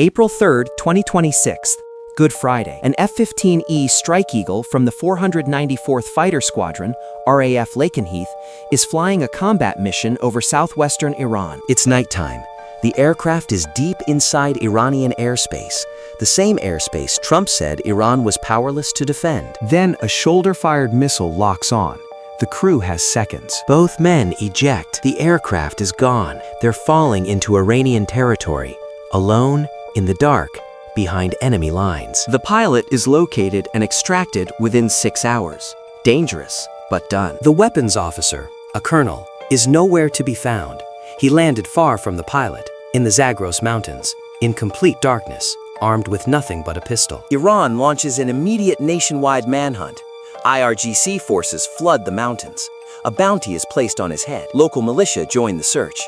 April 3, 2026, Good Friday. An F-15E Strike Eagle from the 494th Fighter Squadron, RAF Lakenheath, is flying a combat mission over southwestern Iran. It's nighttime. The aircraft is deep inside Iranian airspace, the same airspace Trump said Iran was powerless to defend. Then a shoulder-fired missile locks on. The crew has seconds. Both men eject. The aircraft is gone. They're falling into Iranian territory, alone, in the dark, behind enemy lines. The pilot is located and extracted within 6 hours. Dangerous, but done. The weapons officer, a colonel, is nowhere to be found. He landed far from the pilot, in the Zagros Mountains, in complete darkness, armed with nothing but a pistol. Iran launches an immediate nationwide manhunt. IRGC forces flood the mountains. A bounty is placed on his head. Local militia join the search.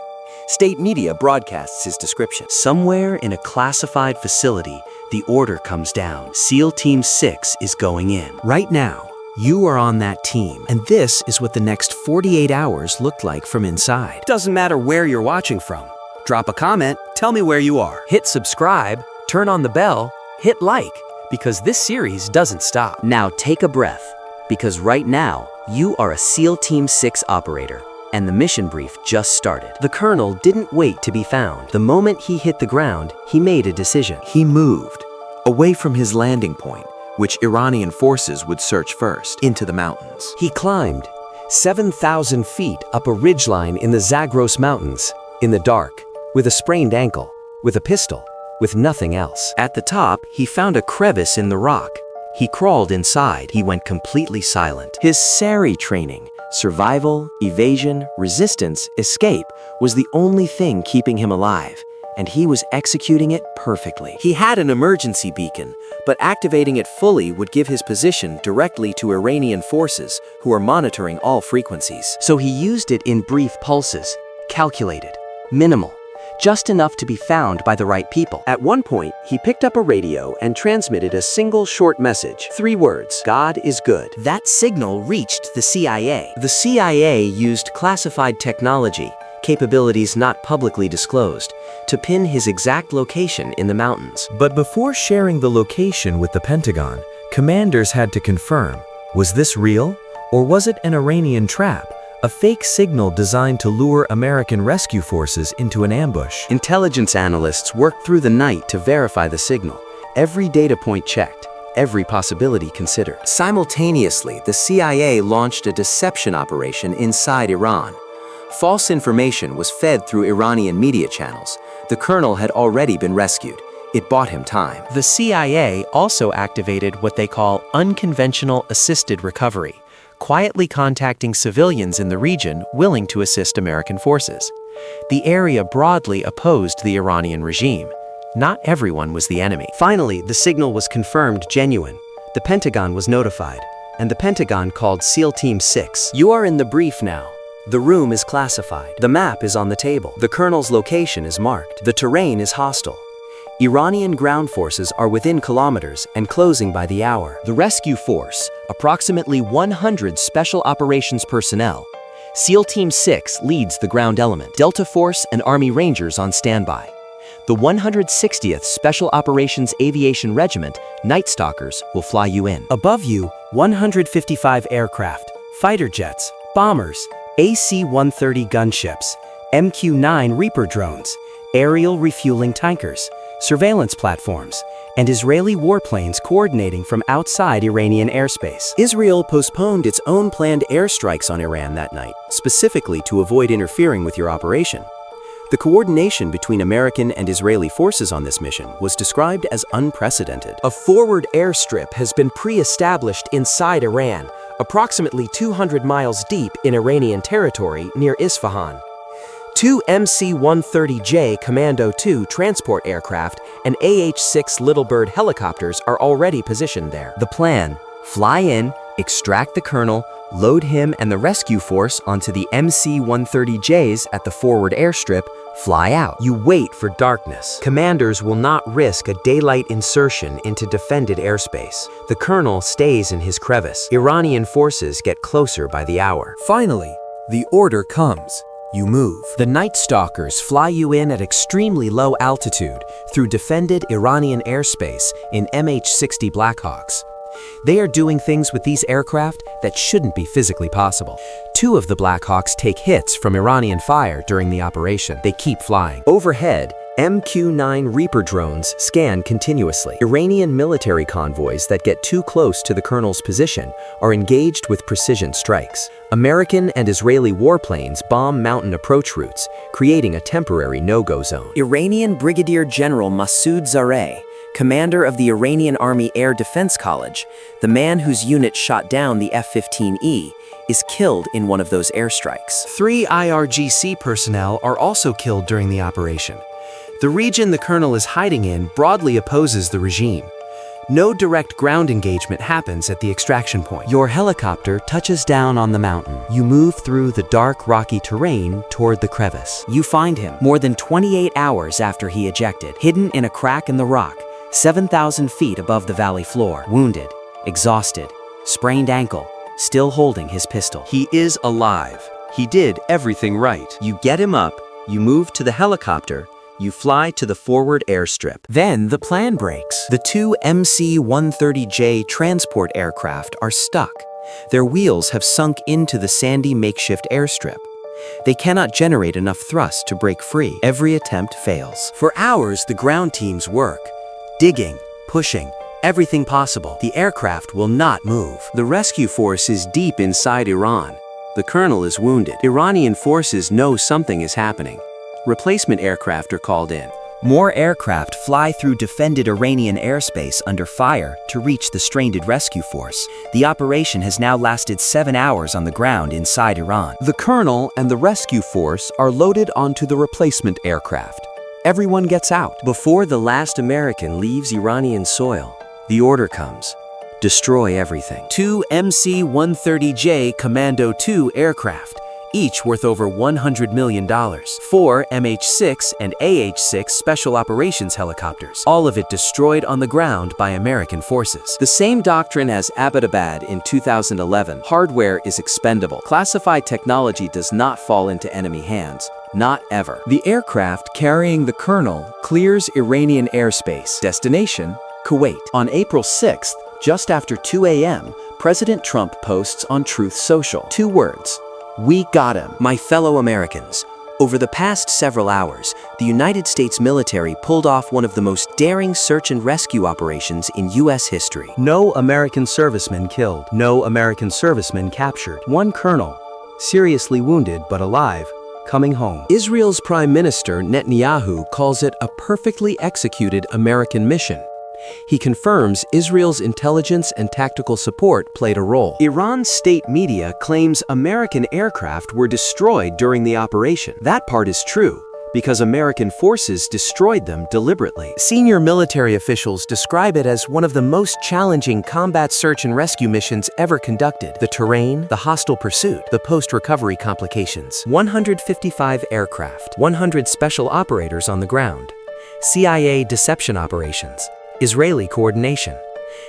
State media broadcasts his description. Somewhere in a classified facility, the order comes down. SEAL Team 6 is going in. Right now, you are on that team, and this is what the next 48 hours looked like from inside. Doesn't matter where you're watching from. Drop a comment, tell me where you are. Hit subscribe, turn on the bell, hit like, because this series doesn't stop. Now take a breath, because right now, you are a SEAL Team 6 operator, and the mission brief just started. The colonel didn't wait to be found. The moment he hit the ground, he made a decision. He moved away from his landing point, which Iranian forces would search first, into the mountains. He climbed 7,000 feet up a ridgeline in the Zagros Mountains, in the dark, with a sprained ankle, with a pistol, with nothing else. At the top, he found a crevice in the rock. He crawled inside. He went completely silent. His SARI training, survival, evasion, resistance, escape, was the only thing keeping him alive, and he was executing it perfectly. He had an emergency beacon, but activating it fully would give his position directly to Iranian forces who are monitoring all frequencies. So he used it in brief pulses, calculated, minimal, just enough to be found by the right people. At one point, he picked up a radio and transmitted a single short message. 3 words: God is good. That signal reached the CIA. The CIA used classified technology, capabilities not publicly disclosed, to pin his exact location in the mountains. But before sharing the location with the Pentagon, commanders had to confirm, was this real? Or was it an Iranian trap? A fake signal designed to lure American rescue forces into an ambush. Intelligence analysts worked through the night to verify the signal. Every data point checked, every possibility considered. Simultaneously, the CIA launched a deception operation inside Iran. False information was fed through Iranian media channels. The colonel had already been rescued. It bought him time. The CIA also activated what they call unconventional assisted recovery, quietly contacting civilians in the region willing to assist American forces. The area broadly opposed the Iranian regime. Not everyone was the enemy. Finally, the signal was confirmed genuine. The Pentagon was notified, and the Pentagon called SEAL Team 6. You are in the brief now. The room is classified. The map is on the table. The colonel's location is marked. The terrain is hostile. Iranian ground forces are within kilometers and closing by the hour. The rescue force, approximately 100 special operations personnel. SEAL Team 6 leads the ground element. Delta Force and Army Rangers on standby. The 160th Special Operations Aviation Regiment, Night Stalkers, will fly you in. Above you, 155 aircraft, fighter jets, bombers, AC-130 gunships, MQ-9 Reaper drones, aerial refueling tankers, surveillance platforms, and Israeli warplanes coordinating from outside Iranian airspace. Israel postponed its own planned airstrikes on Iran that night, specifically to avoid interfering with your operation. The coordination between American and Israeli forces on this mission was described as unprecedented. A forward airstrip has been pre-established inside Iran, approximately 200 miles deep in Iranian territory near Isfahan. 2 MC-130J Commando II transport aircraft and AH-6 Little Bird helicopters are already positioned there. The plan: fly in, extract the colonel, load him and the rescue force onto the MC-130Js at the forward airstrip, fly out. You wait for darkness. Commanders will not risk a daylight insertion into defended airspace. The colonel stays in his crevice. Iranian forces get closer by the hour. Finally, the order comes. you move. The Night Stalkers fly you in at extremely low altitude through defended Iranian airspace in MH-60 Blackhawks. They are doing things with these aircraft that shouldn't be physically possible. 2 of the Blackhawks take hits from Iranian fire during the operation. They keep flying. Overhead, MQ-9 Reaper drones scan continuously. Iranian military convoys that get too close to the colonel's position are engaged with precision strikes. American and Israeli warplanes bomb mountain approach routes, creating a temporary no-go zone. Iranian Brigadier General Masoud Zareh, commander of the Iranian Army Air Defense College, the man whose unit shot down the F-15E, is killed in one of those airstrikes. 3 IRGC personnel are also killed during the operation. The region the colonel is hiding in broadly opposes the regime. No direct ground engagement happens at the extraction point. Your helicopter touches down on the mountain. You move through the dark, rocky terrain toward the crevice. You find him more than 28 hours after he ejected, hidden in a crack in the rock, 7,000 feet above the valley floor, wounded, exhausted, sprained ankle, still holding his pistol. He is alive. He did everything right. You get him up, you move to the helicopter, you fly to the forward airstrip. Then the plan breaks. The 2 MC-130J transport aircraft are stuck. Their wheels have sunk into the sandy makeshift airstrip. They cannot generate enough thrust to break free. Every attempt fails. For hours, the ground teams work, digging, pushing, everything possible. The aircraft will not move. The rescue force is deep inside Iran. The colonel is wounded. Iranian forces know something is happening. Replacement aircraft are called in. More aircraft fly through defended Iranian airspace under fire to reach the stranded rescue force. The operation has now lasted 7 hours on the ground inside Iran. The colonel and the rescue force are loaded onto the replacement aircraft. Everyone gets out. Before the last American leaves Iranian soil, the order comes: destroy everything. 2 MC-130J Commando 2 aircraft, each worth over $100 million. 4 MH-6 and AH-6 Special Operations helicopters, all of it destroyed on the ground by American forces. The same doctrine as Abbottabad in 2011. Hardware is expendable. Classified technology does not fall into enemy hands. Not ever. The aircraft carrying the colonel clears Iranian airspace. Destination, Kuwait. On April 6th, just after 2 a.m., President Trump posts on Truth Social 2 words: "We got him." My fellow Americans, over the past several hours, the United States military pulled off one of the most daring search and rescue operations in U.S. history. No American servicemen killed. No American servicemen captured. One colonel, seriously wounded but alive, coming home. Israel's Prime Minister Netanyahu calls it a perfectly executed American mission. He confirms Israel's intelligence and tactical support played a role. Iran's state media claims American aircraft were destroyed during the operation. That part is true, because American forces destroyed them deliberately. Senior military officials describe it as one of the most challenging combat search and rescue missions ever conducted. The terrain, the hostile pursuit, the post-recovery complications. 155 aircraft, 100 special operators on the ground, CIA deception operations, Israeli coordination,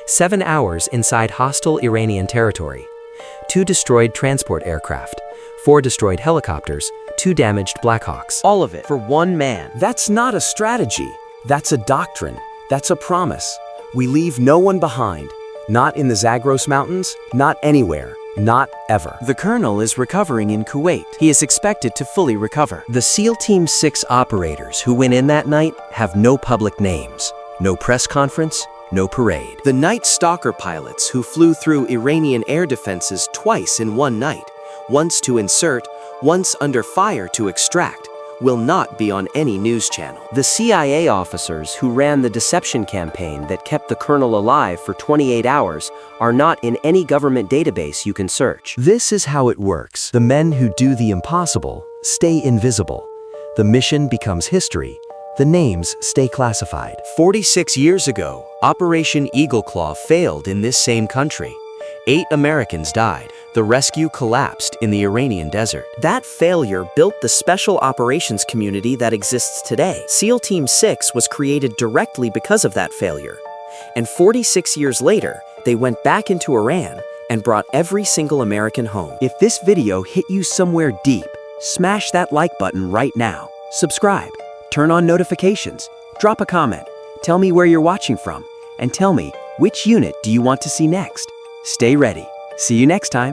7 hours inside hostile Iranian territory, 2 destroyed transport aircraft, 4 destroyed helicopters, 2 damaged Blackhawks. All of it for one man. That's not a strategy. That's a doctrine. That's a promise. We leave no one behind. Not in the Zagros Mountains, not anywhere, not ever. The colonel is recovering in Kuwait. He is expected to fully recover. The SEAL Team 6 operators who went in that night have no public names, no press conference, no parade. The Night Stalker pilots who flew through Iranian air defenses twice in one night, once to insert, once under fire to extract, will not be on any news channel. The CIA officers who ran the deception campaign that kept the colonel alive for 28 hours are not in any government database you can search. This is how it works. The men who do the impossible stay invisible. The mission becomes history. The names stay classified. 46 years ago, Operation Eagle Claw failed in this same country. 8 Americans died. The rescue collapsed in the Iranian desert. That failure built the special operations community that exists today. SEAL Team 6 was created directly because of that failure. And 46 years later, they went back into Iran and brought every single American home. If this video hit you somewhere deep, Smash that like button right now. Subscribe, turn on notifications, drop a comment, tell me where you're watching from, and tell me which unit do you want to see next. Stay ready. See you next time.